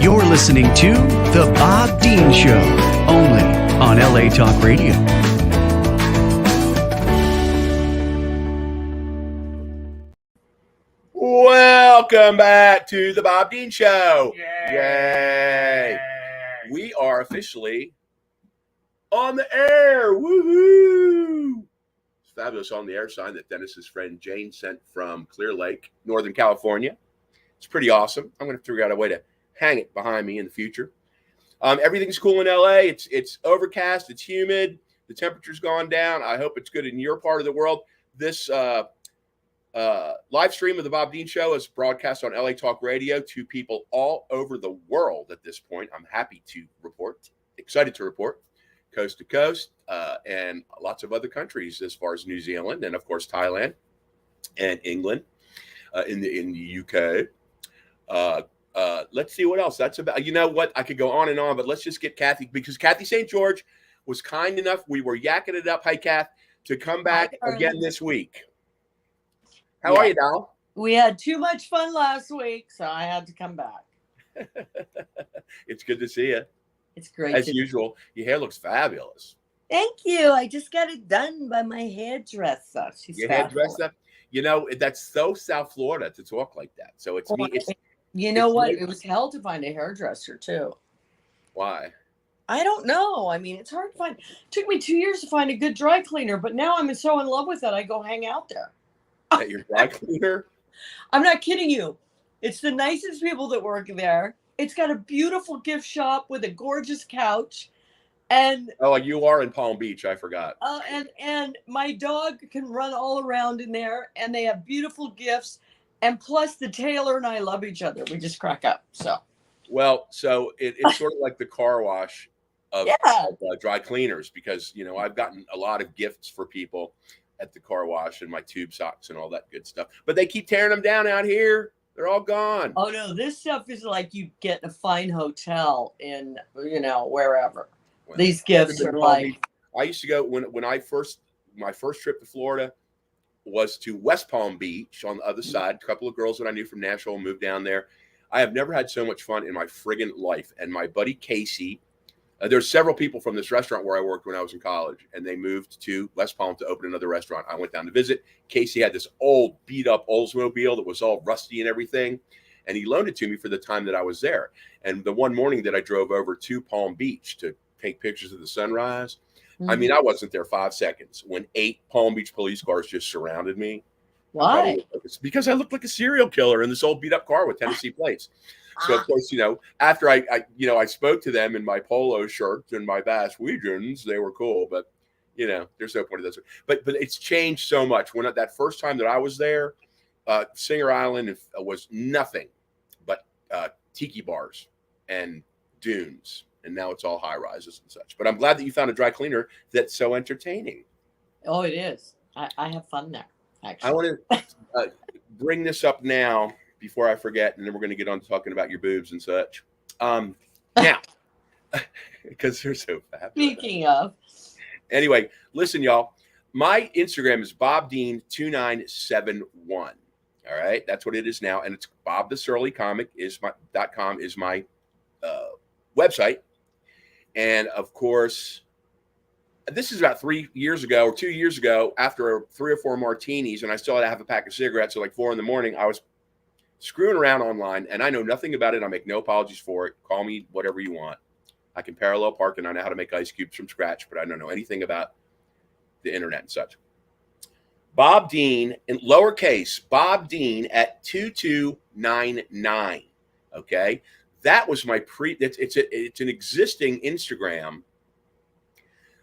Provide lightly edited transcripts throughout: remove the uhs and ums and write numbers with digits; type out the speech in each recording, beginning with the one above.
You're listening to The Bob Dean Show, only on LA Talk Radio. Welcome back to The Bob Dean Show. Yay. We are officially on the air. Woohoo! It's fabulous on the air sign that Dennis's friend Jane sent from Clear Lake, Northern California. It's pretty awesome. I'm going to figure out a way to hang it behind me in the future. Everything's cool in LA. It's overcast. It's humid. The temperature's gone down. I hope it's good in your part of the world. This live stream of the Bob Dean Show is broadcast on LA Talk Radio to people all over the world at this point. I'm happy to report, excited to report, coast to coast, and lots of other countries as far as New Zealand and, of course, Thailand and England, in the UK. Let's see what else that's about. You know what? I could go on and on, but let's just get Kathy, because Kathy St. George was kind enough. We were yakking it up. Hi, Kath, to come back again this week. How are you, doll? We had too much fun last week, so I had to come back. It's good to see you. It's great. As usual, your hair looks fabulous. Thank you. I just got it done by my hairdresser. She's your hairdresser. You know, that's so South Florida to talk like that. So it's me. You know what? It was hell to find a hairdresser too. Why? I don't know. I mean, it's hard to find. It took me 2 years to find a good dry cleaner, but now I'm so in love with it. I go hang out there. At your dry cleaner? I'm not kidding you. It's the nicest people that work there. It's got a beautiful gift shop with a gorgeous couch. And you are in Palm Beach. I forgot. And my dog can run all around in there, and they have beautiful gifts. And plus, the tailor and I love each other. We just crack up. So it's sort of like the car wash of dry cleaners, because I've gotten a lot of gifts for people at the car wash and my tube socks and all that good stuff. But they keep tearing them down out here. They're all gone. Oh no, this stuff is like you get in a fine hotel in wherever. Well, these gifts are like. I used to go when my first trip to Florida was to West Palm Beach on the other side. A couple of girls that I knew from Nashville moved down there. I have never had so much fun in my friggin' life. And my buddy Casey, there's several people from this restaurant where I worked when I was in college, and they moved to West Palm to open another restaurant. I went down to visit. Casey had this old beat up Oldsmobile that was all rusty and everything, and he loaned it to me for the time that I was there. And the one morning that I drove over to Palm Beach to take pictures of the sunrise, I mean, I wasn't there 5 seconds when 8 Palm Beach police cars just surrounded me. Why? It's because I looked like a serial killer in this old beat up car with Tennessee plates. So of course, after I spoke to them in my polo shirt and my Bass Weejuns, they were cool, but there's no point in this. But it's changed so much. When that first time that I was there, Singer Island was nothing but tiki bars and dunes. And now it's all high rises and such. But I'm glad that you found a dry cleaner that's so entertaining. Oh, it is. I have fun there, actually. I want to bring this up now before I forget, and then we're going to get on talking about your boobs and such. Now, because they're so fabulous. Speaking of. Anyway, listen, y'all. My Instagram is BobDean2971. All right, that's what it is now, and it's BobTheSurlyComic .com is my website. And of course, this is about 3 years ago or 2 years ago, after 3 or 4 martinis, and I still had to have a pack of cigarettes at like 4 a.m. I was screwing around online, and I know nothing about it. I make no apologies for it. Call me whatever you want. I can parallel park, and I know how to make ice cubes from scratch, but I don't know anything about the internet and such. Bob Dean, in lowercase, Bob Dean at 2299. Okay. That was my it's an existing Instagram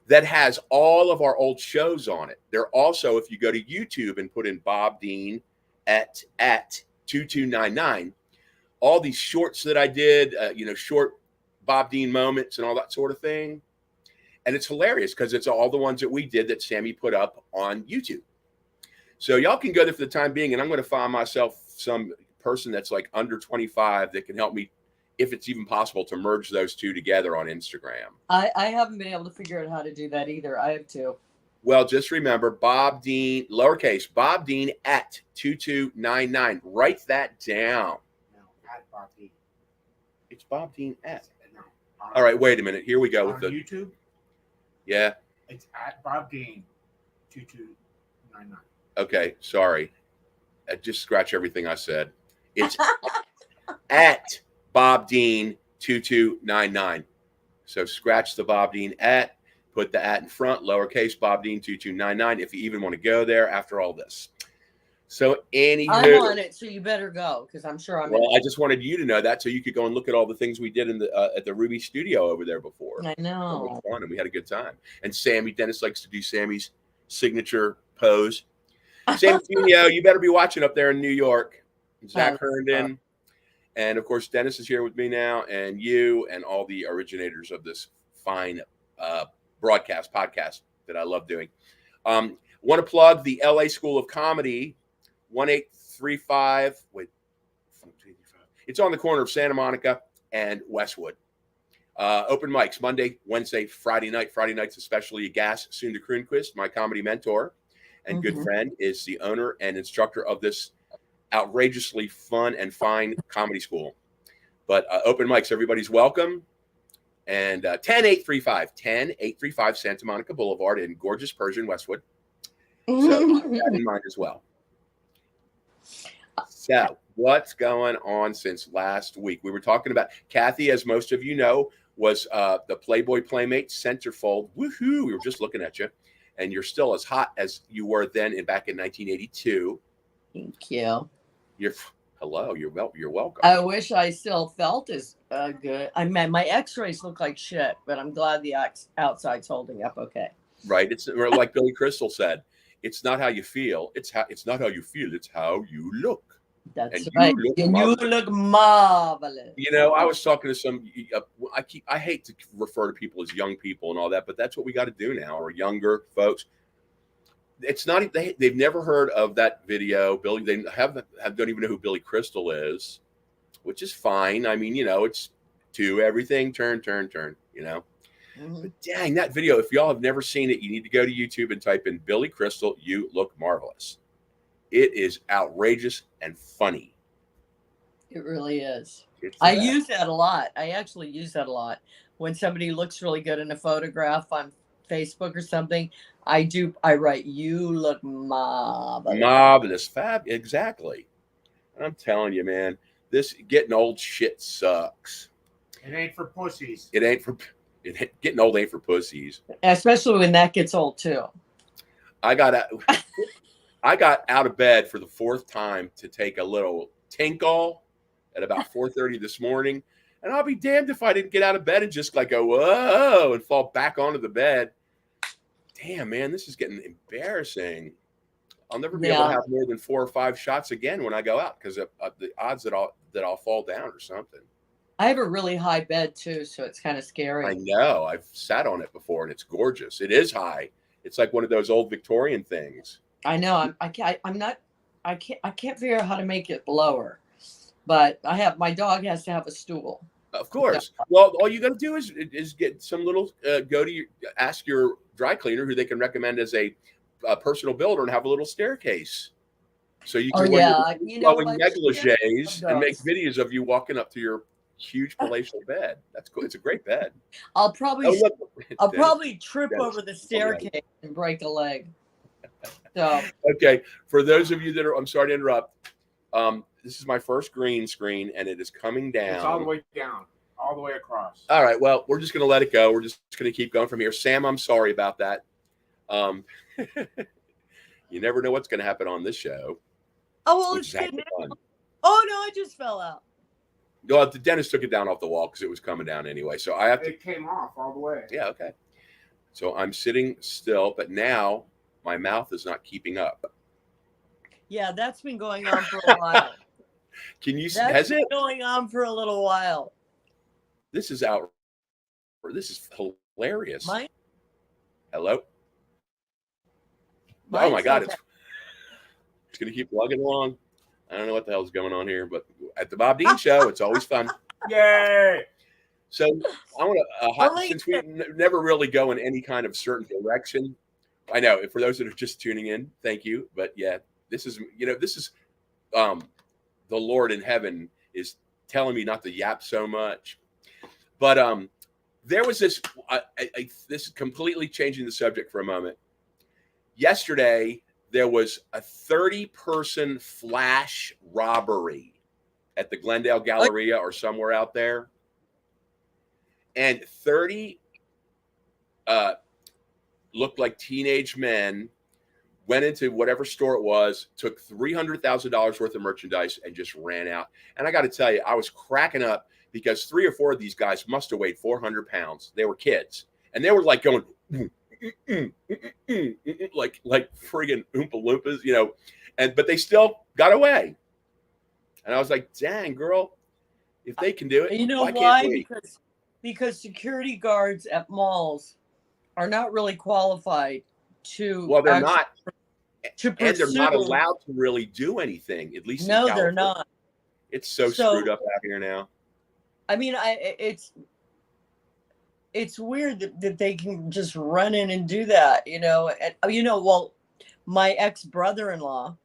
that has all of our old shows on it. They're also, if you go to YouTube and put in Bob Dean at 2299, all these shorts that I did, short Bob Dean moments and all that sort of thing. And it's hilarious because it's all the ones that we did that Sammy put up on YouTube. So y'all can go there for the time being, and I'm going to find myself some person that's like under 25 that can help me, if it's even possible, to merge those two together on Instagram. I haven't been able to figure out how to do that either. I have to. Well, just remember Bob Dean, lowercase, Bob Dean at 2299. Write that down. No, at Bob Dean. It's Bob Dean at? No. All right, wait a minute. Here we go On with the YouTube, yeah. it's at Bob Dean 2299. Okay, sorry. Just scratch everything I said. It's at Bob Dean 2299. So scratch the Bob Dean at, put the at in front, lowercase Bob Dean 2299 if you even want to go there after all this. So I'm anywho, on it, so you better go because I'm sure I'm. well, I just wanted you to know that so you could go and look at all the things we did in the at the Ruby studio over there before. I It know. was fun and we had a good time. And Sammy Dennis likes to do Sammy's signature pose. Sam Funio, you better be watching up there in New York. Zach Herndon. And of course, Dennis is here with me now, and you and all the originators of this fine podcast that I love doing. Want to plug the LA School of Comedy, 1835. Wait, it's on the corner of Santa Monica and Westwood. Open mics Monday, Wednesday, Friday night. Friday nights, especially Gas Sunda Kronquist, my comedy mentor and good friend, is the owner and instructor of this outrageously fun and fine comedy school. But open mics, everybody's welcome. And 10835 Santa Monica Boulevard in gorgeous Persian Westwood. So keep that in mind as well. So what's going on since last week? We were talking about Kathy, as most of you know, was the Playboy Playmate centerfold. Woohoo! We were just looking at you. And you're still as hot as you were then back in 1982. Thank you. You're welcome. I wish I still felt as good. I mean, my X-rays look like shit, but I'm glad the outside's holding up okay. Right. It's like Billy Crystal said. It's not how you feel. It's not how you feel. It's how you look. That's And right. you look You look marvelous. You know, I was talking to some. I hate to refer to people as young people and all that, but that's what we got to do now. Or younger folks. It's not. They've never heard of that video. Billy. They don't even know who Billy Crystal is, which is fine. I mean, you know, it's to everything turn. You know. Mm-hmm. But dang, that video. If y'all have never seen it, you need to go to YouTube and type in Billy Crystal. You look marvelous. It is outrageous and funny. It really is. I use that a lot. I actually use that a lot. When somebody looks really good in a photograph on Facebook or something, I write, you look marvelous. Marvelous. Fab. Exactly. I'm telling you, man, this getting old shit sucks. It ain't for pussies. Getting old ain't for pussies. Especially when that gets old too. I got out of bed for the fourth time to take a little tinkle at about 4:30 this morning. And I'll be damned if I didn't get out of bed and just like go, whoa, and fall back onto the bed. Damn, man, this is getting embarrassing. I'll never be able to have more than 4 or 5 shots again when I go out because of the odds that I'll fall down or something. I have a really high bed too, so it's kind of scary. I know. I've sat on it before and it's gorgeous. It is high. It's like one of those old Victorian things. I know. I can't figure out how to make it lower, but my dog has to have a stool. Of course. Well, all you got to do is get some little ask your dry cleaner who they can recommend as a personal builder and have a little staircase, so you can wear your negligees and make videos of you walking up to your huge palatial bed. That's cool. It's a great bed. I'll probably trip over the staircase and break a leg. So okay, for those of you that are, I'm sorry to interrupt. This is my first green screen, and it is coming down. It's all the way down, all the way across. All right. Well, we're just going to let it go. We're just going to keep going from here. Sam, I'm sorry about that. You never know what's going to happen on this show. Oh, well, it's fun. Oh no, I just fell out. Well, the dentist took it down off the wall because it was coming down anyway. So I have to. It came off all the way. Yeah. Okay. So I'm sitting still, but now my mouth is not keeping up. Yeah, that's been going on for a while. Has it going on for a little while? This is out. This is hilarious. Hello. Oh my God! It's going to keep plugging along. I don't know what the hell's going on here, but at the Bob Dean Show, it's always fun. Yay! So I want to, since we never really go in any kind of certain direction. I know for those that are just tuning in, thank you. But yeah, this is the Lord in heaven is telling me not to yap so much. But there was this. This is completely changing the subject for a moment. Yesterday, there was a 30-person flash robbery at the Glendale Galleria or somewhere out there. And 30 looked like teenage men went into whatever store it was, took $300,000 worth of merchandise, and just ran out. And I got to tell you, I was cracking up because 3 or 4 of these guys must have weighed 400 pounds. They were kids. And they were like going, like friggin' Oompa Loompas, you know, but they still got away. And I was like, dang, girl, if they can do it, you know why? Because security guards at malls are not really qualified to. Well, they're not. To pursue. And they're not allowed to really do anything, at least. No, they're not. It's so screwed up out here now. I mean, it's weird that they can just run in and do that, you know. And well, my ex-brother-in-law,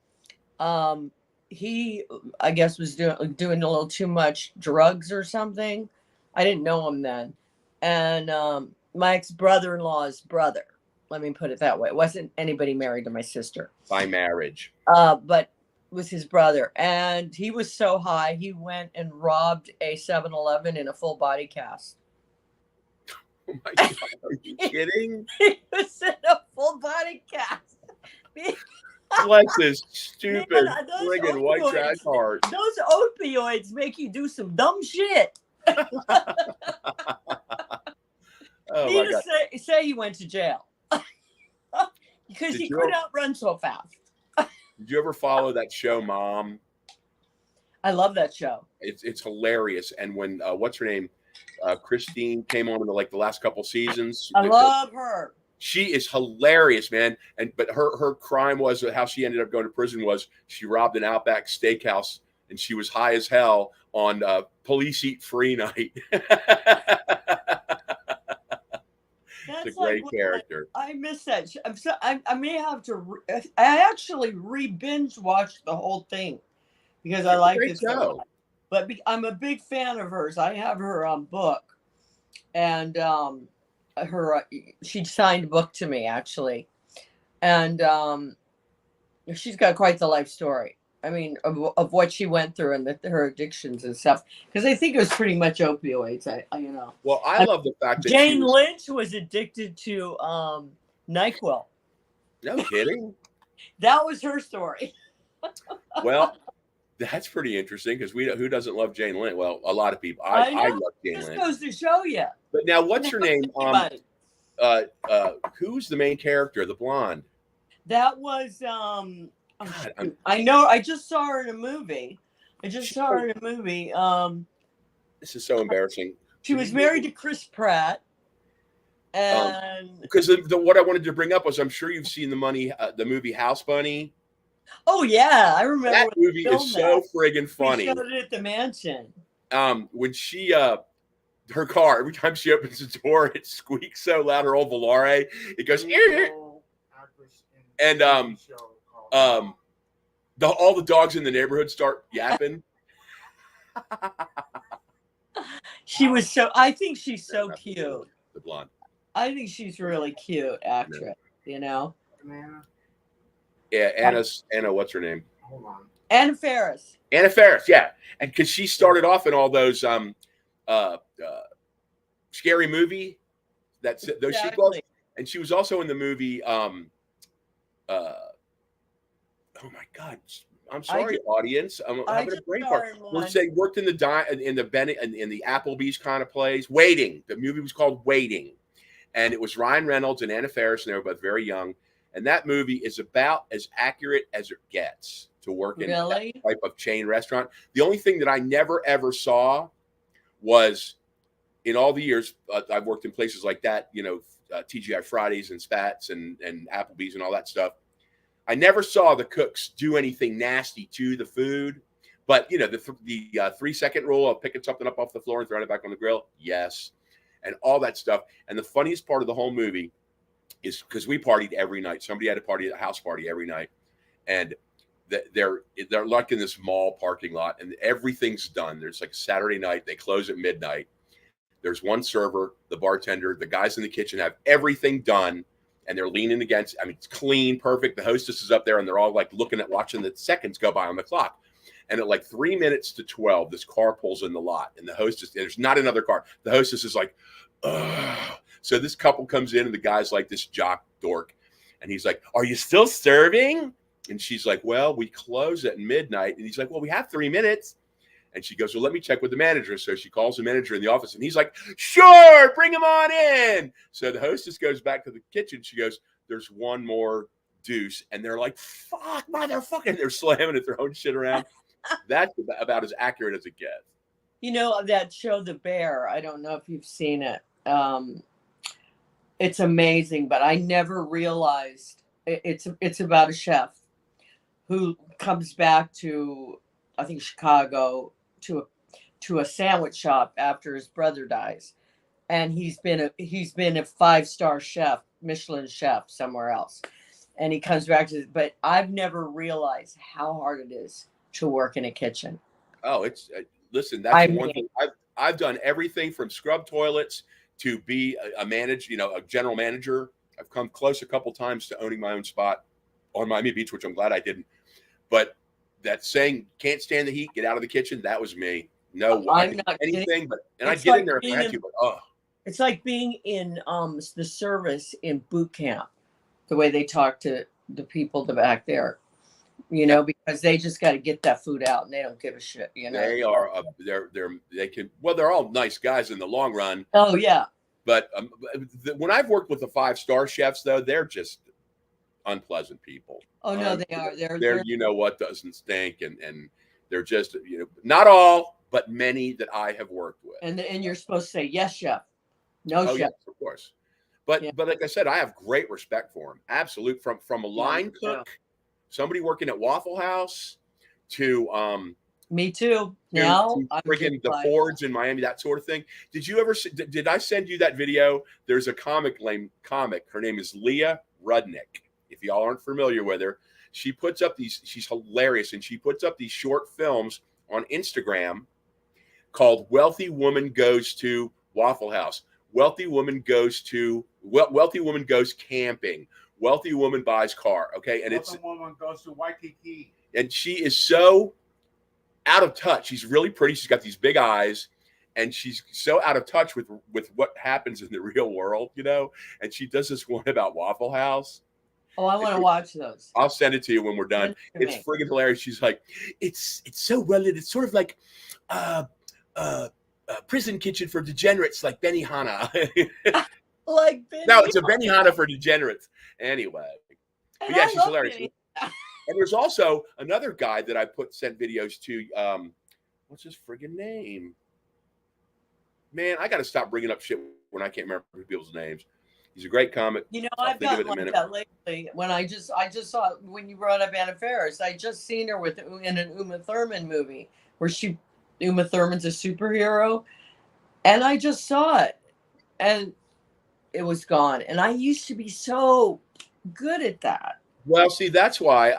he, I guess, was doing a little too much drugs or something. I didn't know him then. And my ex-brother-in-law's brother, let me put it that way. It wasn't anybody married to my sister. By marriage. But was his brother. And he was so high, he went and robbed a 7-Eleven in a full body cast. Oh my God, are you kidding? He was in a full body cast. Bless his stupid friggin' white trash heart. Those opioids make you do some dumb shit. Oh he just say he went to jail. Because he couldn't outrun so fast. Did you ever follow that show, Mom? I love that show. It's hilarious. And when what's her name, Christine came on in the last couple seasons. I love her. She is hilarious, man. But her crime was how she ended up going to prison was she robbed an Outback Steakhouse and she was high as hell on police eat free night. It's a great character. I miss that. I may have to. I actually re-binge watched the whole thing because I like it so much. But I'm a big fan of hers. I have her book, and she signed a book to me actually, and she's got quite the life story. I mean, of what she went through and her addictions and stuff. Because I think it was pretty much opioids. Well, I love the fact that Jane Lynch was addicted to NyQuil. No kidding. That was her story. Well, that's pretty interesting because who doesn't love Jane Lynch? Well, a lot of people. I love Jane Lynch. This goes to show you. But now, what's her name? Who's the main character? The blonde. That was God, I know. I just saw her in a movie. This is so embarrassing. She was married to Chris Pratt, and because what I wanted to bring up was I'm sure you've seen the movie House Bunny. Oh yeah, I remember that movie is so friggin' funny. We showed it at the mansion. When she her car every time she opens the door it squeaks so loud. Her old Volare, it goes. And all the dogs in the neighborhood start yapping. I think she's so cute. The blonde. I think she's really cute actress, you know. Yeah, Anna, what's her name? Hold on. Anna Faris. Anna Faris, yeah. And because she started off in all those scary movie those sequels. And she was also in the movie oh my God! I'm sorry, audience. I'm having a brain fart. We're saying worked in the Applebee's kind of place. Waiting. The movie was called Waiting, and it was Ryan Reynolds and Anna Faris, and they were both very young. And that movie is about as accurate as it gets to work in that type of chain restaurant. The only thing that I never ever saw was in all the years I've worked in places like that. You know, TGI Fridays and Spats and Applebee's and all that stuff. I never saw the cooks do anything nasty to the food, but you know, the 3-second rule of picking something up off the floor and throwing it back on the grill. Yes. And all that stuff. And the funniest part of the whole movie is because we partied every night. Somebody had a house party every night. And they're like in this mall parking lot, and everything's done. There's like Saturday night, they close at midnight. There's one server, the bartender, the guys in the kitchen have everything done, and they're leaning against. I mean, it's clean, perfect. The hostess is up there, and they're all like watching the seconds go by on the clock. And at like 3 minutes to 12, this car pulls in the lot, and the hostess, there's not another car. The hostess is like, ugh. So this couple comes in, and the guy's like this jock dork, and he's like, "Are you still serving?" And she's like, "Well, we close at midnight." And he's like, "Well, we have 3 minutes." And she goes, "Well, let me check with the manager." So she calls the manager in the office, and he's like, "Sure, bring him on in." So the hostess goes back to the kitchen. She goes, "There's one more deuce." And they're like, "Fuck, motherfucker." And they're slamming and throwing shit around. That's about as accurate as it gets. You know, that show, The Bear, I don't know if you've seen it. It's amazing, but I never realized it's about a chef who comes back to, I think, Chicago to a sandwich shop after his brother dies, and he's been a 5-star chef, Michelin chef somewhere else, and he comes back to. But I've never realized how hard it is to work in a kitchen. Oh, it's listen. That's one thing. I've done everything from scrub toilets to be a general manager. I've come close a couple times to owning my own spot on Miami Beach, which I'm glad I didn't. But that saying, "Can't stand the heat, get out of the kitchen," that was me. No, I'm not anything, kidding. but I'd get in there if I had to. But it's like being in the service in boot camp, the way they talk to the people back there, because they just got to get that food out, and they don't give a shit. They are they're all nice guys in the long run. Oh yeah. But when I've worked with the 5-star chefs, though, they're just unpleasant people. Oh no, they are. They're what doesn't stink, and they're just not all, but many that I have worked with. And you're supposed to say yes, chef. No, chef. Yes, of course. But like I said, I have great respect for them. Absolute from a line cook, somebody working at Waffle House, to me too. Now I'm friggin' the Fords in Miami, that sort of thing. Did you ever? Did I send you that video? There's a comic. Her name is Leah Rudnick. If y'all aren't familiar with her, she puts up these. She's hilarious, and she puts up these short films on Instagram called "Wealthy Woman Goes to Waffle House." Wealthy woman goes camping. Wealthy woman buys car. Okay, and Wealthy woman goes to Waikiki. And she is so out of touch. She's really pretty. She's got these big eyes, and she's so out of touch with what happens in the real world, And she does this one about Waffle House. Oh, I want to watch those. I'll send it to you when we're done. It's friggin' hilarious. She's like, it's so well lit. It's sort of like prison kitchen for degenerates, like Benihana. Like Benihana. No, it's a Benihana for degenerates. Anyway, but yeah, she's hilarious. And there's also another guy that I sent videos to. What's his friggin' name? Man, I got to stop bringing up shit when I can't remember people's names. He's a great comic. I've gotten like that lately. When I just saw when you brought up Anna Faris, I just seen her in an Uma Thurman movie where Uma Thurman's a superhero, and I just saw it, and it was gone. And I used to be so good at that. Well, see, that's why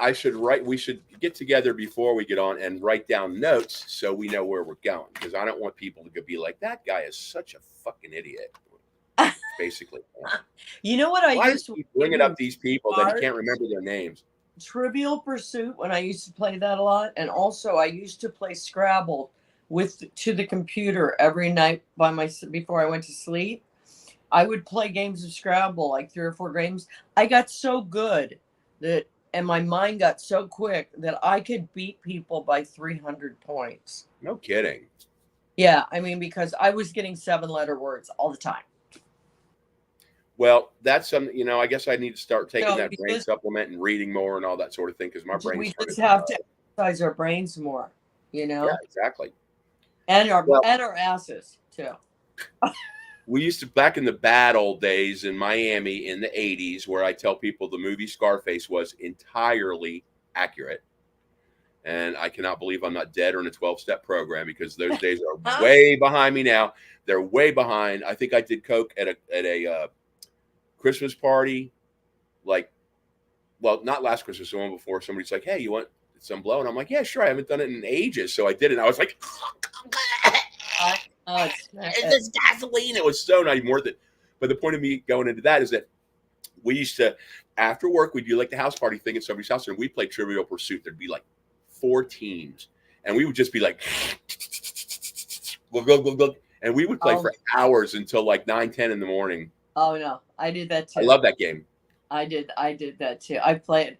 we should get together before we get on and write down notes so we know where we're going, because I don't want people to be like, that guy is such a fucking idiot. Basically. What I used to bringing up these people that you can't remember their names. Trivial Pursuit, when I used to play that a lot, and also I used to play Scrabble to the computer every night before I went to sleep. I would play games of Scrabble, like 3 or 4 games. I got so good and my mind got so quick that I could beat people by 300 points. No kidding. Yeah, I mean, because I was getting 7-letter words all the time. Well, that's something, I guess I need to start taking that brain supplement and reading more and all that sort of thing, because my brain. We just have to exercise our brains more, Yeah, exactly. And our asses too. We used to, back in the bad old days in Miami in the 80s, where I tell people the movie Scarface was entirely accurate. And I cannot believe I'm not dead or in a 12-step program, because those days are way behind me now. They're way behind. I think I did coke at a Christmas party, not last Christmas, the one before. Somebody's like, "Hey, some blow? And I'm like, yeah, sure. I haven't done it in ages. So I did it. And I was like, it's just gasoline. It was so not even worth it. But the point of me going into that is that we used to, after work, we'd do like the house party thing at somebody's house, and we'd play Trivial Pursuit. There'd be like 4 teams, and we would just be like, and we would play for hours until like 9-10 in the morning. Oh no, I did that too. I love that game. I did that too. I played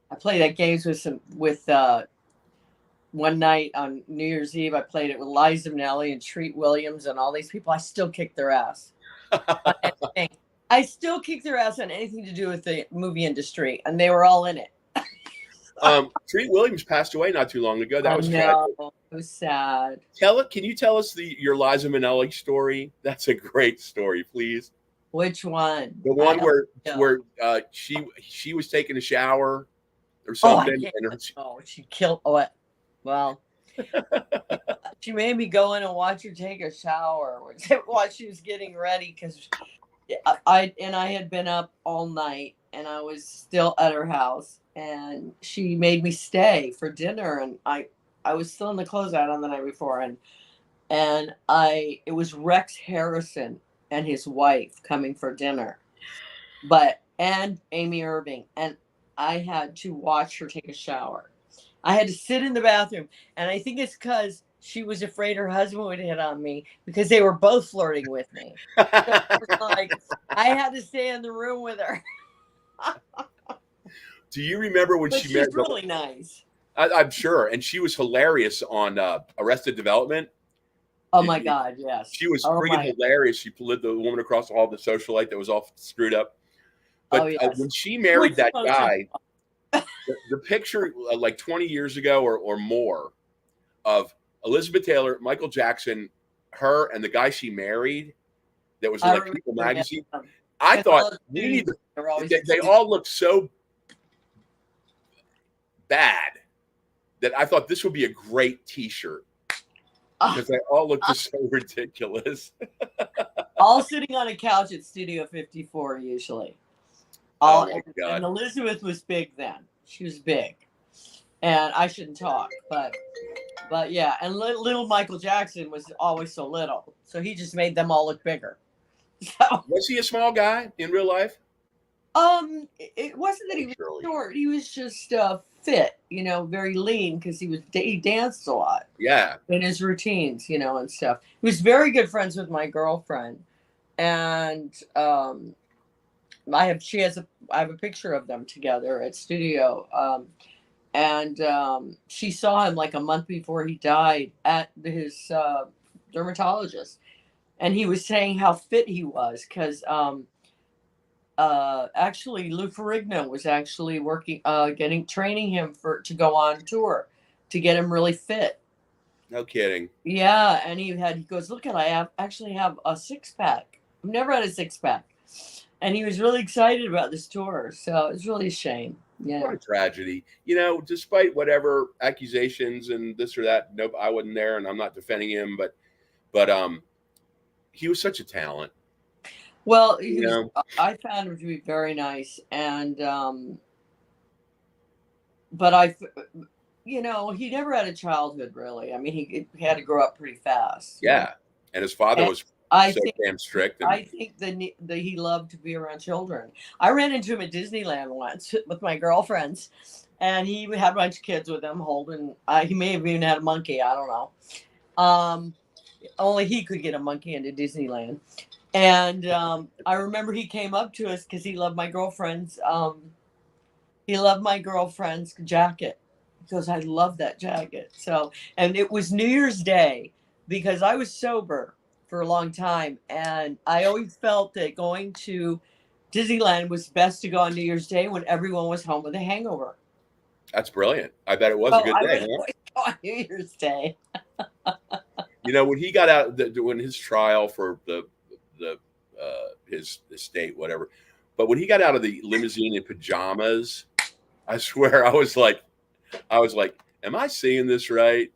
that games with one night on New Year's Eve. I played it with Liza Minnelli and Treat Williams and all these people. I still kick their ass. I still kick their ass on anything to do with the movie industry, and they were all in it. Treat Williams passed away not too long ago. That was tragic. It was sad. Can you tell us your Liza Minnelli story? That's a great story, please. Which one? The one where she was taking a shower or something. She killed. Well, she made me go in and watch her take a shower while she was getting ready, because I had been up all night and I was still at her house, and she made me stay for dinner, and I was still in the closeout on the night before, and it was Rex Harrison and his wife coming for dinner, and Amy Irving, and I had to watch her take a shower. I had to sit in the bathroom, and I think it's because she was afraid her husband would hit on me, because they were both flirting with me. So it was like I had to stay in the room with her. Do you remember when she married? She's really nice. I'm sure, and she was hilarious on Arrested Development. Oh my God, yes. She was freaking hilarious. She pulled the woman across the hall, the socialite that was all screwed up. But when she married that guy, the picture like 20 years ago or more of Elizabeth Taylor, Michael Jackson, her, and the guy she married that was in like People magazine. I thought they all looked so bad that I thought this would be a great T-shirt, because they all look just so ridiculous. All sitting on a couch at Studio 54 usually. My God. And Elizabeth was big then. She was big, and I shouldn't talk, but yeah. And little Michael Jackson was always so little, so he just made them all look bigger. So, was he a small guy in real life? It wasn't that he was short. He was just fit, very lean, because he danced a lot. Yeah. In his routines, and stuff. He was very good friends with my girlfriend, and I have a picture of them together at studio. And she saw him like a month before he died at his dermatologist, and he was saying how fit he was, because actually Lou Ferrigno was actually working, training him to go on tour to get him really fit. No kidding. Yeah, and he goes, look, I actually have a 6-pack. I've never had a 6-pack. And he was really excited about this tour, so it's really a shame. Yeah. What a tragedy. Despite whatever accusations and this or that, nope, I wasn't there, and I'm not defending him, but he was such a talent. Well, I found him to be very nice, and but he never had a childhood, really. I mean, he had to grow up pretty fast. Yeah, and his father was damn strict. I think that he loved to be around children. I ran into him at Disneyland once with my girlfriends, and he had a bunch of kids with him holding. He may have even had a monkey. I don't know. Only he could get a monkey into Disneyland. And I remember he came up to us because he loved my girlfriend's. He loved my girlfriend's jacket. He goes, I love that jacket. So, and it was New Year's Day, because I was sober for a long time, and I always felt that going to Disneyland was best to go on New Year's Day when everyone was home with a hangover. That's brilliant. I bet it was a good day. Huh? On New Year's Day. When he got out, when his trial for his estate, whatever, but when he got out of the limousine in pajamas, I swear I was like, am I seeing this right?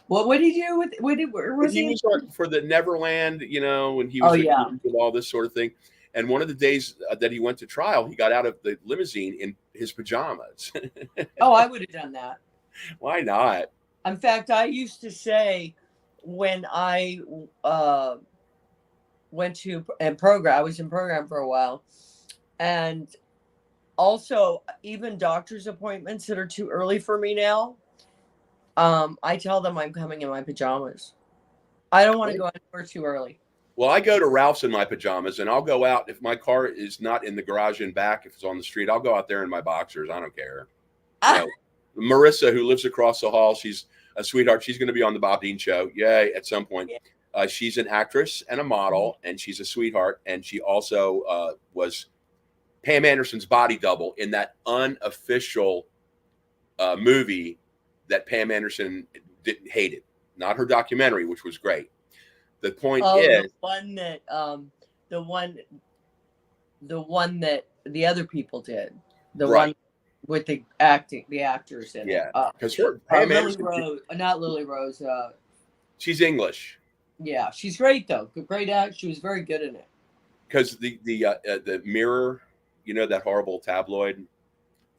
What did he do with? Where was he? He was for the Neverland, when he was with all this sort of thing, And one of the days that he went to trial, he got out of the limousine in his pajamas. Oh, I would have done that. Why not? In fact, I used to say when I went to a program, I was in program for a while, and also even doctor's appointments that are too early for me now, I tell them I'm coming in my pajamas. I don't want to go anywhere too early. Well, I go to Ralph's in my pajamas, and I'll go out if my car is not in the garage in back. If it's on the street, I'll go out there in my boxers. I don't care. You know, Marissa, who lives across the hall, she's a sweetheart. She's going to be on the Bob Dean Show. Yay, at some point. She's an actress and a model, and she's a sweetheart. And she also was Pam Anderson's body double in that unofficial movie that Pam Anderson hated. Not her documentary, which was great. The point is the one that the other people did, the one with the actors in it. Because Pam Anderson, not Lily Rose. She's English. Yeah, she's great though. Great act. She was very good in it. Because the Mirror, you know, that horrible tabloid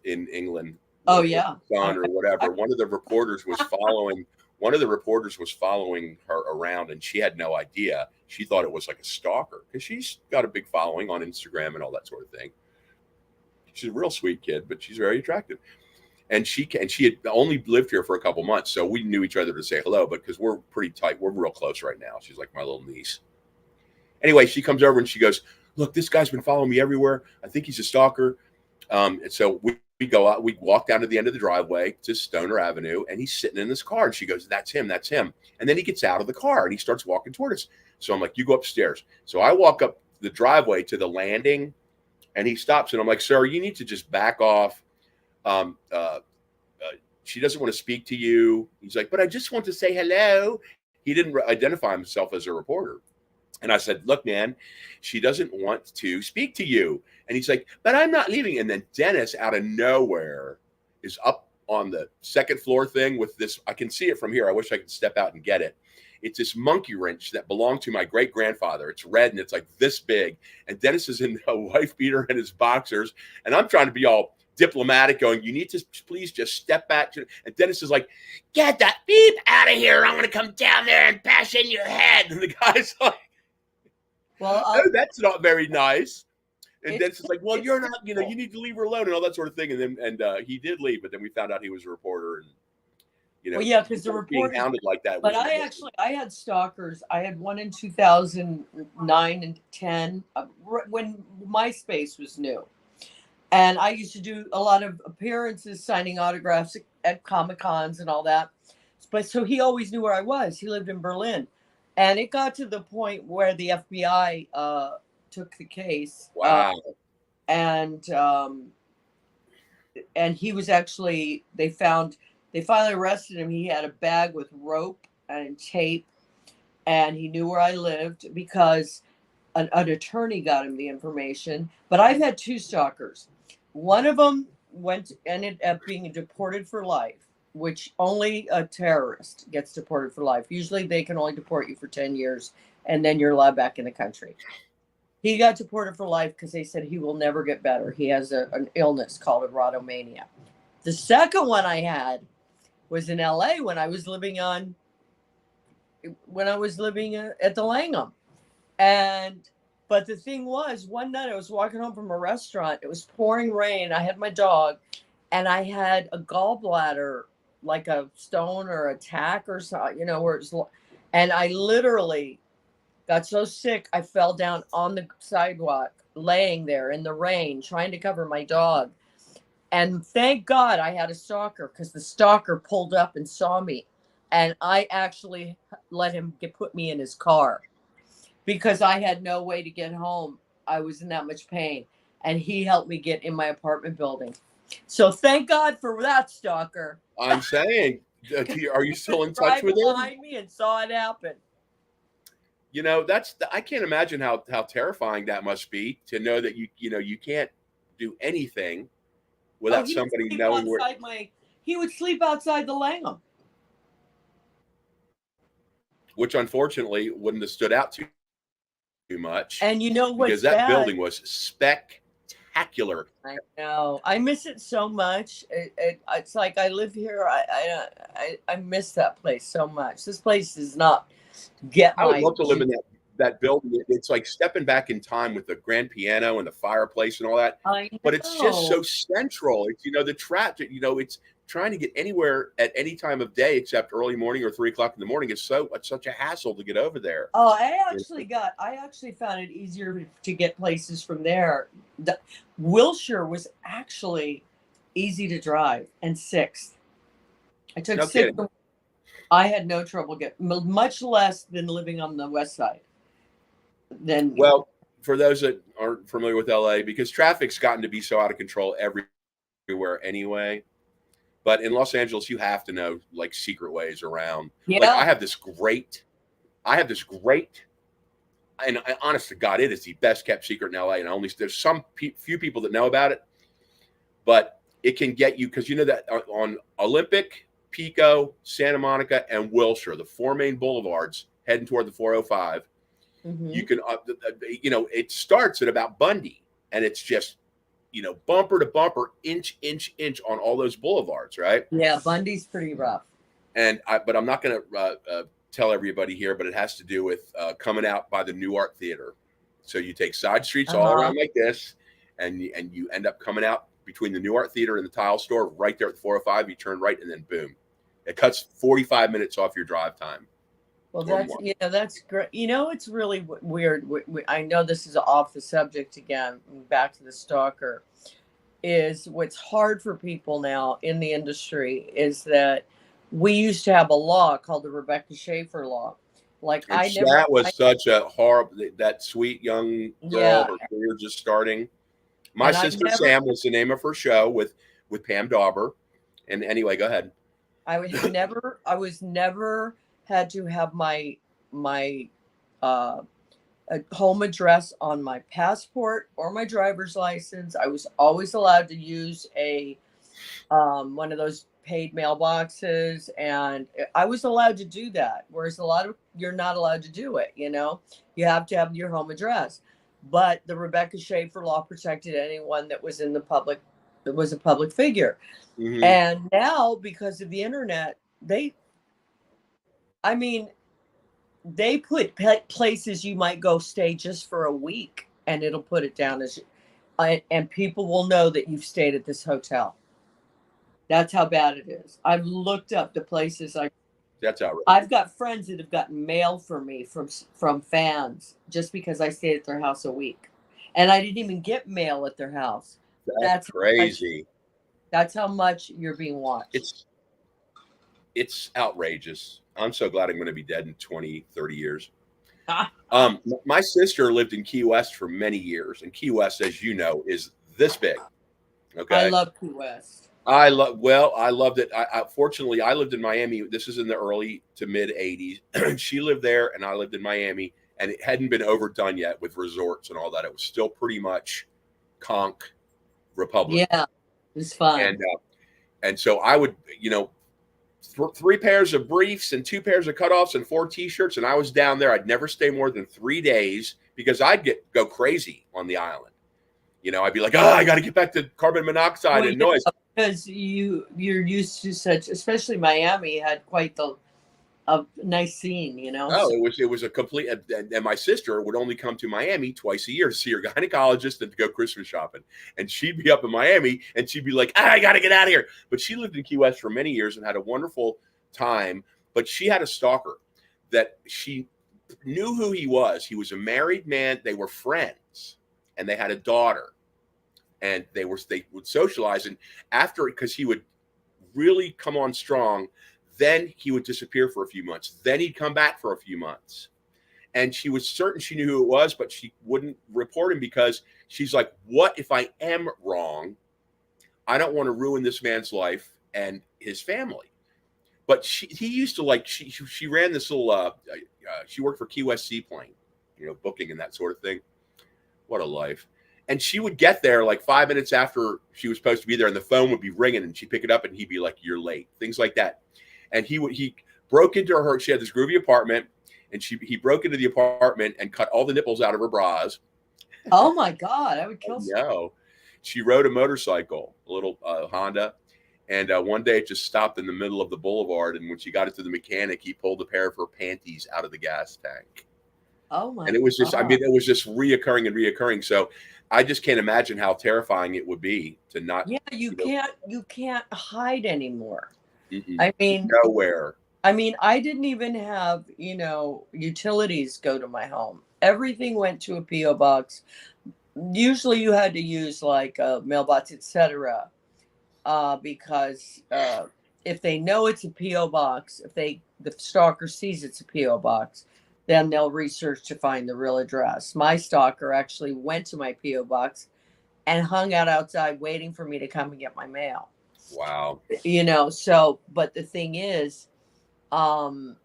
in England. Oh yeah, Sun or whatever. One of the reporters was following. One of the reporters was following her around, and she had no idea. She thought it was like a stalker because she's got a big following on Instagram and all that sort of thing. She's a real sweet kid, but she's very attractive. And she had only lived here for a couple months, so we knew each other to say hello. But because we're pretty tight, we're real close right now. She's like my little niece. Anyway, she comes over and she goes, "Look, this guy's been following me everywhere. I think he's a stalker." And so we go out, we walk down to the end of the driveway to Stoner Avenue, and he's sitting in this car, and she goes, "That's him, that's him." And then he gets out of the car and he starts walking toward us. So I'm like, "You go upstairs." So I walk up the driveway to the landing, and he stops, and I'm like, "Sir, you need to just back off. She doesn't want to speak to you." He's like, "But I just want to say hello." He didn't identify himself as a reporter. And I said, "Look, man, she doesn't want to speak to you." And he's like, "But I'm not leaving." And then Dennis, out of nowhere, is up on the second floor thing with this. I can see it from here. I wish I could step out and get it. It's this monkey wrench that belonged to my great grandfather. It's red and it's like this big. And Dennis is in a wife beater and his boxers. And I'm trying to be all diplomatic, going, "You need to please just step back." And Dennis is like, "Get that beep out of here. I'm going to come down there and bash in your head." And the guy's like, "Well, oh, that's not very nice." And Dennis is like, "Well, you're not, you know, you need to leave her alone," and all that sort of thing. And then he did leave, but then we found out he was a reporter, and you know, well, yeah, because the reporter being hounded like that. But I had stalkers. I had one in 2009 and 10 when MySpace was new, and I used to do a lot of appearances, signing autographs at Comic-Cons and all that. But so he always knew where I was. He lived in Berlin. And it got to the point where the FBI took the case. Wow. And he was actually, they finally arrested him. He had a bag with rope and tape, and he knew where I lived because an attorney got him the information. But I've had two stalkers. One of them ended up being deported for life, which only a terrorist gets deported for life. Usually they can only deport you for 10 years and then you're allowed back in the country. He got deported for life because they said he will never get better. He has an illness called erotomania. The second one I had was in LA when I was living at the Langham. But the thing was, one night I was walking home from a restaurant. It was pouring rain. I had my dog and I had a gallbladder, like a stone or a tack or something, you know, and I literally got so sick, I fell down on the sidewalk, laying there in the rain, trying to cover my dog. And thank God I had a stalker, because the stalker pulled up and saw me. And I actually let him put me in his car because I had no way to get home. I was in that much pain. And he helped me get in my apartment building. So thank God for that stalker. I'm saying, are you still in touch with him? Behind me and saw it happen. You know, I can't imagine how terrifying that must be, to know that you can't do anything without somebody knowing where. He would sleep outside the Langham, which unfortunately wouldn't have stood out too much. And you know what's because that bad? building was spectacular. I know. I miss it so much. It's like I live here. I miss that place so much. This place does not get I would my. love to live in that building. It's like stepping back in time with the grand piano and the fireplace and all that. I know. But it's just so central. It's, the traffic, it's trying to get anywhere at any time of day except early morning or 3 o'clock in the morning is such a hassle to get over there. Oh, I actually found it easier to get places from there. Wilshire was actually easy to drive, and 6th. I took 6th. I had no trouble much less than living on the west side. Well, for those that aren't familiar with LA, because traffic's gotten to be so out of control everywhere anyway. But in Los Angeles, you have to know like secret ways around. Yeah. Like I have this great, and honest to God, it is the best kept secret in LA. And there's some few people that know about it, but it can get you because you know that on Olympic, Pico, Santa Monica, and Wilshire, the 4 main boulevards heading toward the 405. You can, it starts at about Bundy, and it's just, bumper to bumper, inch on all those boulevards, right? Yeah, Bundy's pretty rough. But I'm not going to tell everybody here, but it has to do with coming out by the New Art Theater. So you take side streets all around like this, and you end up coming out between the New Art Theater and the tile store right there at the 405. You turn right, and then boom, it cuts 45 minutes off your drive time. Well, that's great. It's really weird. I know this is off the subject again. Back to the stalker. Is what's hard for people now in the industry is that we used to have a law called the Rebecca Schaefer law. Like that was such a horrible. That sweet young girl, her career just starting. My sister Sam was the name of her show with Pam Dauber. And anyway, go ahead. I was never had to have my home address on my passport or my driver's license. I was always allowed to use a one of those paid mailboxes, and I was allowed to do that. Whereas you're not allowed to do it. You have to have your home address. But the Rebecca Schaefer law protected anyone that was in the public, that was a public figure. Mm-hmm. And now, because of the internet, they put places you might go stay just for a week, and it'll put it down as, and people will know that you've stayed at this hotel. That's how bad it is. I've looked up the places. That's outrageous. I've got friends that have gotten mail for me from fans just because I stayed at their house a week, and I didn't even get mail at their house. That's crazy. That's how much you're being watched. It's outrageous. I'm so glad I'm going to be dead in 20, 30 years. My sister lived in Key West for many years, and Key West, as you know, is this big. Okay. I love Key West. I loved it. Fortunately, I lived in Miami. This is in the early to mid 80s. She lived there, and I lived in Miami, and it hadn't been overdone yet with resorts and all that. It was still pretty much conch republic. Yeah, it was fun. And so I would, 3 pairs of briefs and 2 pairs of cutoffs and 4 T-shirts, and I was down there. I'd never stay more than 3 days because I'd go crazy on the island. I'd be like, I got to get back to carbon monoxide and noise. Because you're used to such, especially Miami had quite a nice scene, Oh, it was a complete. And my sister would only come to Miami twice a year to see her gynecologist and to go Christmas shopping. And she'd be up in Miami, and she'd be like, I got to get out of here. But she lived in Key West for many years and had a wonderful time. But she had a stalker that she knew who he was. He was a married man. They were friends, and they had a daughter. And they would socialize, and because he would really come on strong, then he would disappear for a few months. Then he'd come back for a few months, and she was certain she knew who it was, but she wouldn't report him because she's like, "What if I am wrong? I don't want to ruin this man's life and his family." But he used to she ran this little. She worked for Key West Seaplane, booking and that sort of thing. What a life. And she would get there like 5 minutes after she was supposed to be there, and the phone would be ringing, and she'd pick it up, and he'd be like, "You're late," things like that. And he broke into her. She had this groovy apartment, and he broke into the apartment and cut all the nipples out of her bras. Oh my God, I would kill someone. No, she rode a motorcycle, a little Honda, and one day it just stopped in the middle of the boulevard. And when she got it to the mechanic, he pulled a pair of her panties out of the gas tank. Oh my! And it was just, God. I mean, it was just reoccurring. So I just can't imagine how terrifying it would be to not. Yeah, you can't hide anymore. Mm-mm. I mean, nowhere. I mean, I didn't even have, utilities go to my home. Everything went to a PO box. Usually, you had to use like a mailbox, etc. Because if they know it's a PO box, if the stalker sees it's a PO box, then they'll research to find the real address. My stalker actually went to my PO box and hung out outside waiting for me to come and get my mail. Wow. So, but the thing is, but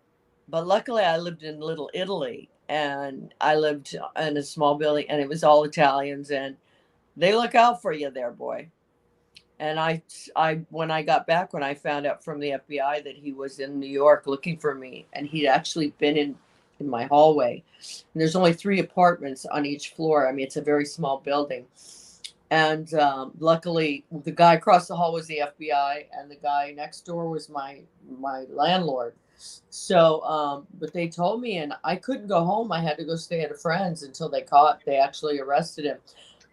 luckily I lived in Little Italy, and I lived in a small building, and it was all Italians, and they look out for you there, boy. And I when I got back, when I found out from the FBI that he was in New York looking for me, and he'd actually been in my hallway, and there's only 3 apartments on each floor. I mean, it's a very small building. And luckily, the guy across the hall was the FBI, and the guy next door was my landlord. So, but they told me, and I couldn't go home. I had to go stay at a friend's until they actually arrested him.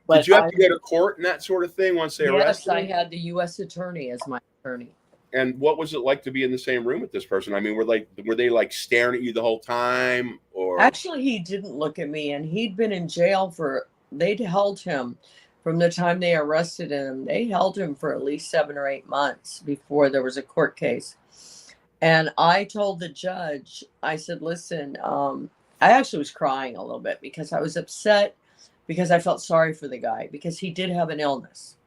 But did you have to go to court and that sort of thing once they arrested him? Yes, I had the U.S. attorney as my attorney. And what was it like to be in the same room with this person? I mean, were they like staring at you the whole time, or? Actually, he didn't look at me, and he'd been in jail they'd held him from the time they arrested him. They held him for at least 7 or 8 months before there was a court case. And I told the judge, I said, listen, I actually was crying a little bit because I was upset, because I felt sorry for the guy, because he did have an illness.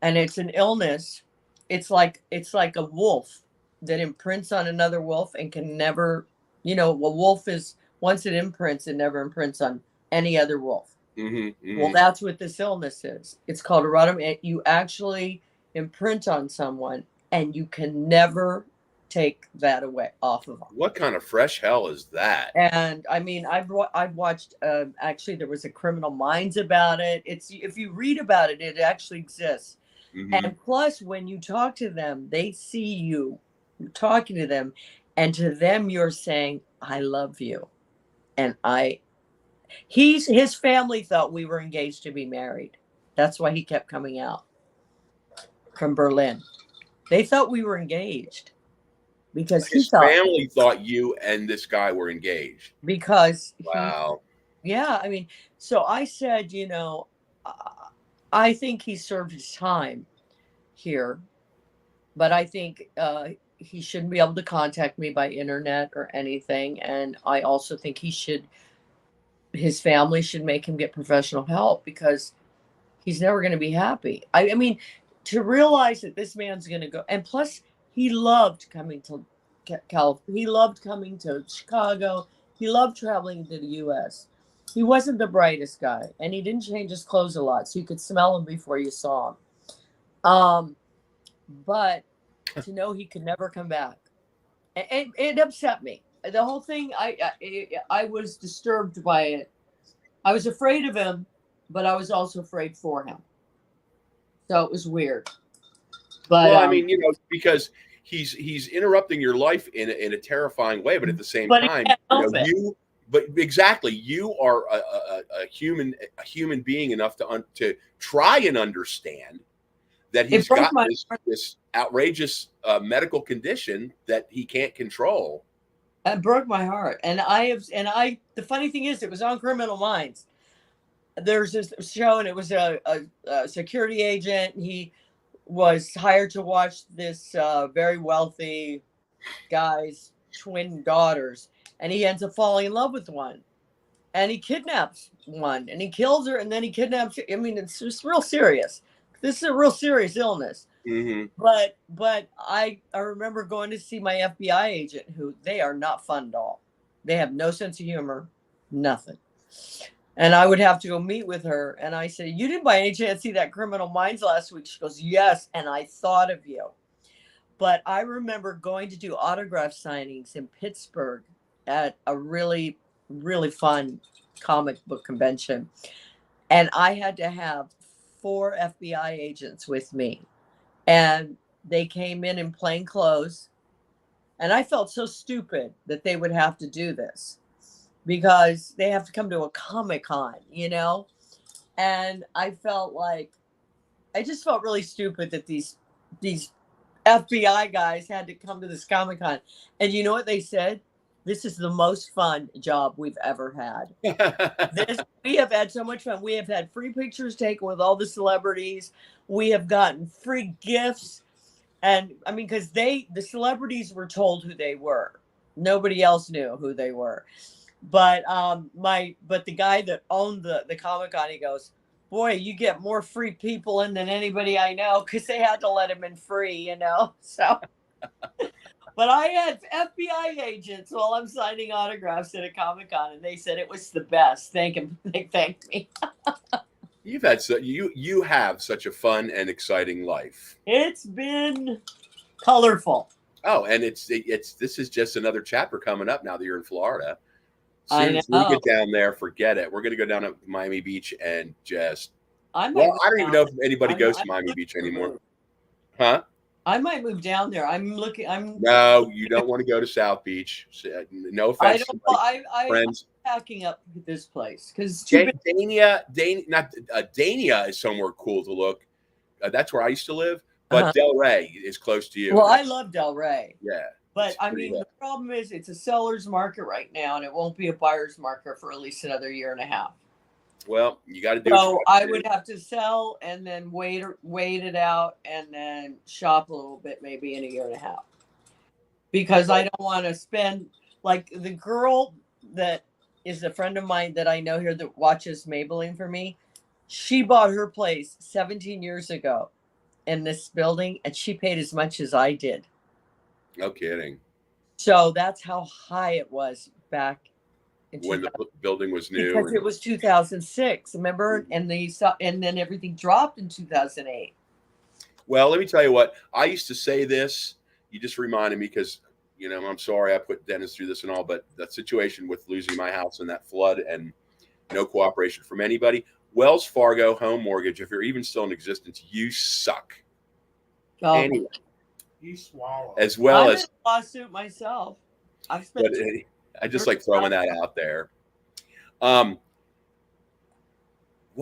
And it's an illness. It's like a wolf that imprints on another wolf and can never, a wolf is, once it imprints, it never imprints on any other wolf. Mm-hmm, mm-hmm. Well, that's what this illness is. It's called erotomania. You actually imprint on someone, and you can never take that away off of them. What kind of fresh hell is that? And I mean, I've watched. Actually, there was a Criminal Minds about it. If you read about it, it actually exists. Mm-hmm. And plus, when you talk to them, they see you talking to them, and to them, you're saying, "I love you," and his family thought we were engaged to be married. That's why he kept coming out from Berlin. They thought we were engaged because his family thought you and this guy were engaged. Because wow. I mean, so I said, I think he served his time here, but I think he shouldn't be able to contact me by internet or anything. And I also think his family should make him get professional help, because he's never going to be happy. I mean, to realize that this man's going to go, and plus he loved coming to California. He loved coming to Chicago. He loved traveling to the U.S. He wasn't the brightest guy, and he didn't change his clothes a lot, so you could smell him before you saw him. But to know he could never come back, it upset me. The whole thing, I was disturbed by it. I was afraid of him, but I was also afraid for him. So it was weird. But I mean, because he's interrupting your life in a terrifying way, but at the same time, but exactly, you are a human being enough to try and understand that he's got this outrageous medical condition that he can't control. It broke my heart. And the funny thing is, it was on Criminal Minds. There's this show, and it was a security agent. He was hired to watch this very wealthy guy's twin daughters, and he ends up falling in love with one, and he kidnaps one, and he kills her, and then he kidnaps. I mean, it's just real serious. This is a real serious illness. Mm-hmm. But I remember going to see my FBI agent, who they are not fun at all. They have no sense of humor, nothing. And I would have to go meet with her. And I said, "You didn't by any chance see that Criminal Minds last week?" She goes, "Yes. And I thought of you." But I remember going to do autograph signings in Pittsburgh at a really, really fun comic book convention. And I had to have 4 FBI agents with me. And they came in plain clothes. And I felt so stupid that they would have to do this because they have to come to a Comic-Con, you know? And I just felt really stupid that these FBI guys had to come to this Comic-Con. And you know what they said? This is the most fun job we've ever had. We have had so much fun. We have had free pictures taken with all the celebrities. We have gotten free gifts. And I mean, because the celebrities were told who they were. Nobody else knew who they were. But the guy that owned the Comic-Con, he goes, boy, you get more free people in than anybody I know, because they had to let him in free, you know. So but I had FBI agents while I'm signing autographs at a Comic-Con, and they said it was the best. They thanked me. You've had you have such a fun and exciting life. It's been colorful. Oh, and it's this is just another chapter coming up now that you're in Florida. I As know. we get down there, forget it. We're going to go down to Miami Beach and just. I Well, I don't even know if anybody goes to Miami Beach anymore. Huh? I might move down there. No, you don't want to go to South Beach. No I offense, don't. to my I'm friends. packing up this place because it's too big. Dania is somewhere cool to look. That's where I used to live, but Del Rey is close to you. Well, I love Del Rey. Yeah. But it's I pretty mean, the problem is it's a seller's market right now, and it won't be a buyer's market for at least another year and a half. Well, you got to do. So I would have to sell and then wait it out and then shop a little bit, maybe in a year and a half, because I don't want to spend like the girl that is a friend of mine that I know here that watches Maybelline for me. She bought her place 17 years ago in this building, and she paid as much as I did. No kidding. So that's how high it was back in When the building was new. because it was 2006, remember? And then everything dropped in 2008. Well, let me tell you what. I used to say this. You just reminded me because, you know, I'm sorry I put Dennis through this and all, but that situation with losing my house in that flood and no cooperation from anybody. Wells Fargo home mortgage, if you're even still in existence, you suck. So Anyway, He swallowed. as well I'm as in a lawsuit myself. I've spent but I just like throwing that out there. What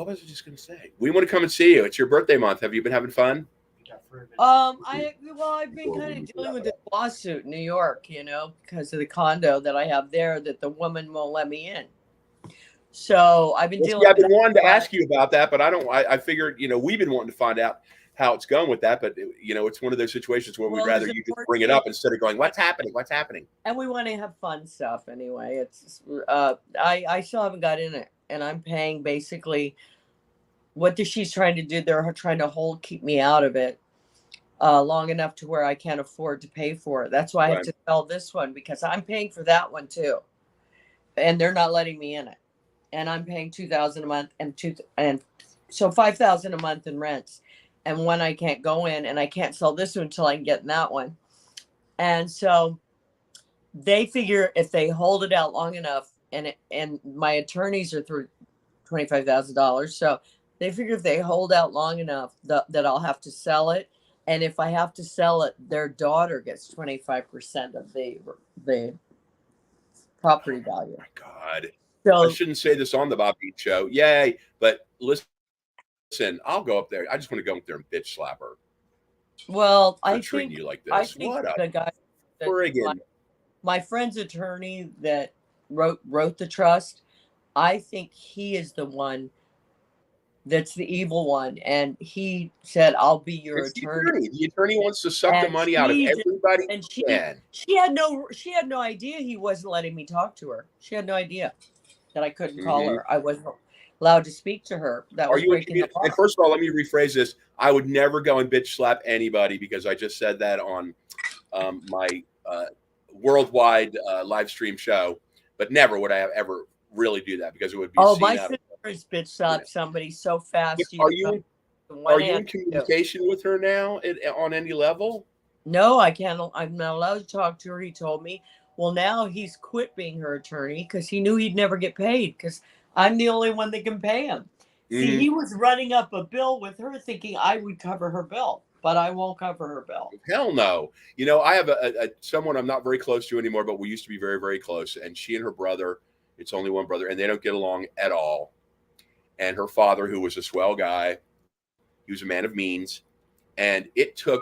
was I just going to say? We want to come and see you. It's your birthday month. Have you been having fun? He got fruit. I've been kind of dealing with this lawsuit in New York, you know, because of the condo that I have there that the woman won't let me in. So I've been dealing. I've been with wanting to that. ask you about that, but I figured, you know, we've been wanting to find out how it's going with that, but you know, it's one of those situations where we'd rather you just bring it up instead of going, "What's happening? What's happening?" And we want to have fun stuff anyway. It's I still haven't got in it, and I'm paying basically what she's trying to do. They're trying to keep me out of it long enough to where I can't afford to pay for it. That's why I have to sell this one because I'm paying for that one too, and they're not letting me in it. And I'm paying $2,000 a month and so $5,000 a month in rents. And when I can't go in, and I can't sell this one until I can get in that one. And so they figure if they hold it out long enough, and my attorneys are through $25,000. So they figure if they hold out long enough that I'll have to sell it. And if I have to sell it, their daughter gets 25% of the property value. Oh my God. So I shouldn't say this on the Bob Beach Show. Yay. But listen, I'll go up there. I just want to go up there and bitch slap her. well, For I treating think you like I this. think What the a guy friggin' my friend's attorney that wrote the trust, I think he is the one that's the evil one, and he said, "I'll be your It's attorney." The attorney wants to suck the And money out of she did- everybody. And he can. she had no idea he wasn't letting me talk to her. She had no idea that I couldn't call her. I wasn't allowed to speak to her. That Are was you? breaking the law. And first of all, let me rephrase this. I would never go and bitch slap anybody because I just said that on my worldwide live stream show. But never would I ever really do that because it would be. Oh, seen my out of- sister has bitch slapped somebody so fast. Are you in communication with her now on any level? No, I can't. I'm not allowed to talk to her. He told me Well, now he's quit being her attorney because he knew he'd never get paid because I'm the only one that can pay him. See, he was running up a bill with her thinking I would cover her bill, but I won't cover her bill. Hell no. I have someone I'm not very close to anymore, but we used to be very, very close. And she and her brother, it's only one brother, and they don't get along at all. And her father, who was a swell guy, he was a man of means. And it took,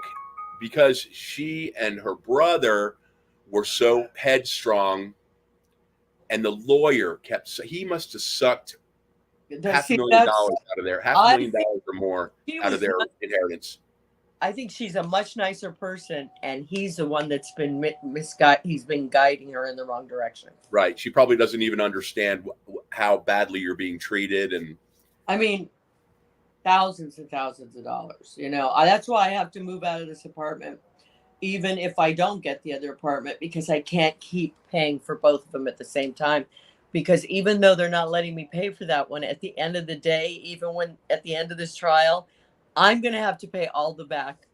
because she and her brother were so headstrong, and the lawyer he must have sucked $500,000 out of there, $500,000 or more out of their inheritance. I think she's a much nicer person, and he's the one that's been misguided. He's been guiding her in the wrong direction. Right. She probably doesn't even understand how badly you're being treated. And I mean, thousands and thousands of dollars. That's why I have to move out of this apartment, even if I don't get the other apartment, because I can't keep paying for both of them at the same time. Because even though they're not letting me pay for that one, at the end of the day, even when at the end of this trial, I'm going to have to pay all the back,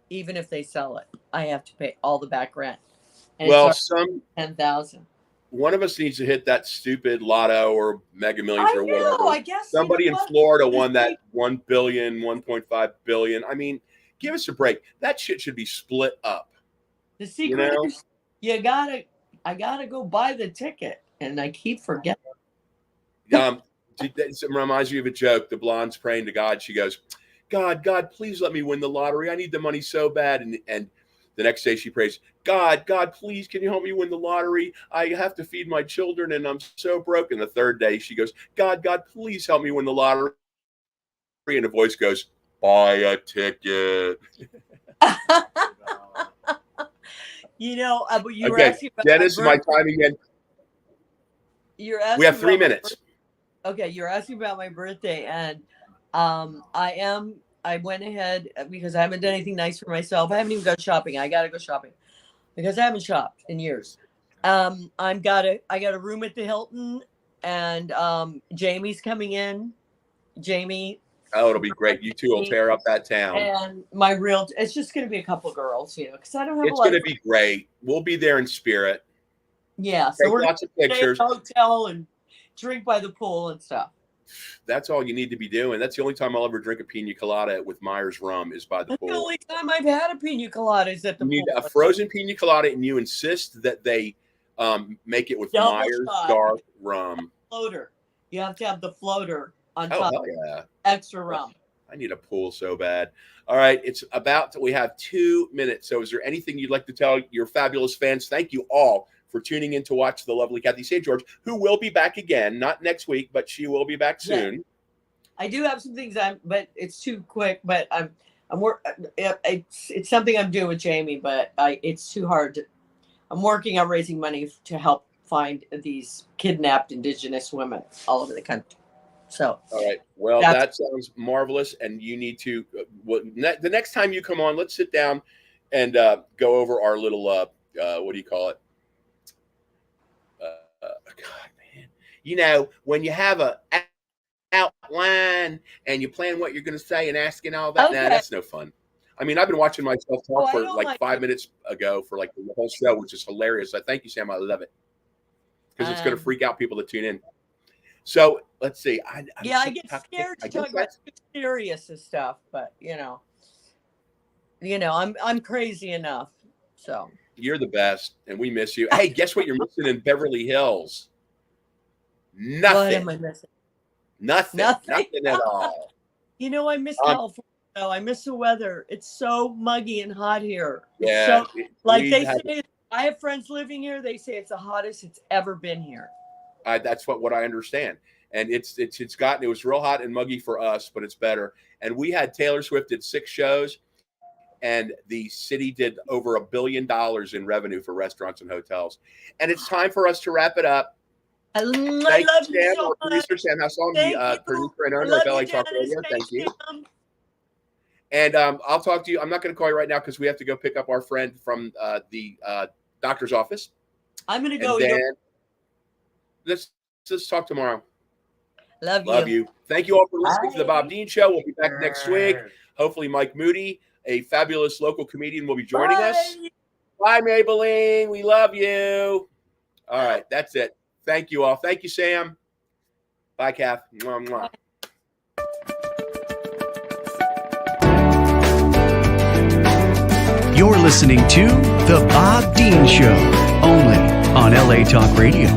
even if they sell it. I have to pay all the back rent. And well, it's $10,000. One of us needs to hit that stupid lotto or Mega Millions or whatever. I guess somebody in Florida won that 1 billion, 1.5 billion. I mean, give us a break. That shit should be split up. The secret is I gotta go buy the ticket, and I keep forgetting. It reminds me of a joke. The blonde's praying to God. She goes, God, please let me win the lottery. I need the money so bad. And the next day she prays, God, please, can you help me win the lottery? I have to feed my children and I'm so broke. And the third day she goes, God, please help me win the lottery. And the voice goes, buy a ticket. You were okay, asking about Dennis, my time again. We have 3 minutes. Okay, you're asking about my birthday, and I went ahead because I haven't done anything nice for myself. I haven't even gone shopping. I gotta go shopping because I haven't shopped in years. I got a room at the Hilton, and Jamie's coming in. Jamie. Oh, it'll be great. You two will tear up that town. And it's just going to be a couple girls, because I don't have It's going to be great. We'll be there in spirit. Yeah. So we're lots of pictures. Stay at the hotel and drink by the pool and stuff. That's all you need to be doing. That's the only time I'll ever drink a pina colada with Myers rum is by the pool. The only time I've had a pina colada is at the pool. You need a frozen pina colada, and you insist that they make it with Myers dark rum. Floater. You have to have the floater on Oh, top. hell yeah. Extra rum. I need a pool so bad. All right. We have 2 minutes. So is there anything you'd like to tell your fabulous fans? Thank you all for tuning in to watch the lovely Kathy St. George, who will be back again, not next week, but she will be back soon. Yeah. I do have some things but it's too quick, but it's something I'm doing with Jamie, but it's too hard I'm working on raising money to help find these kidnapped Indigenous women all over the country. So, all right. Well, that sounds marvelous. And you need to, the next time you come on, let's sit down and go over our little, what do you call it? God, man. When you have a outline and you plan what you're going to say and asking all that, that's no fun. I mean, I've been watching myself talk for like 5 minutes ago for like the whole show, which is hilarious. I thank you, Sam. I love it because it's going to freak out people that tune in. So let's see. I get scared to talk about serious stuff, but I'm crazy enough. So you're the best, and we miss you. Hey, guess what? You're missing in Beverly Hills. Nothing. What am I missing? Nothing at all. I miss California. I miss the weather. It's so muggy and hot here. Yeah. They say, I have friends living here. They say it's the hottest it's ever been here. That's what I understand. And it was real hot and muggy for us, but it's better. And we had Taylor Swift did 6 shows, and the city did over $1 billion in revenue for restaurants and hotels. And it's time for us to wrap it up. I love you so much. Producer Sam Hassan, the producer and owner of LA Talk Radio. Thank you. And I'll talk to you. I'm not going to call you right now because we have to go pick up our friend from the doctor's office. I'm going to go. Let's talk tomorrow. Love you. Thank you all for listening to the Bob Dean Show. We'll be back next week. Hopefully Mike Moody, a fabulous local comedian, will be joining us. Bye, Maybelline. We love you. All right, that's it. Thank you all. Thank you, Sam. Bye, Kath. Mwah, mwah. You're listening to The Bob Dean Show, only on LA Talk Radio.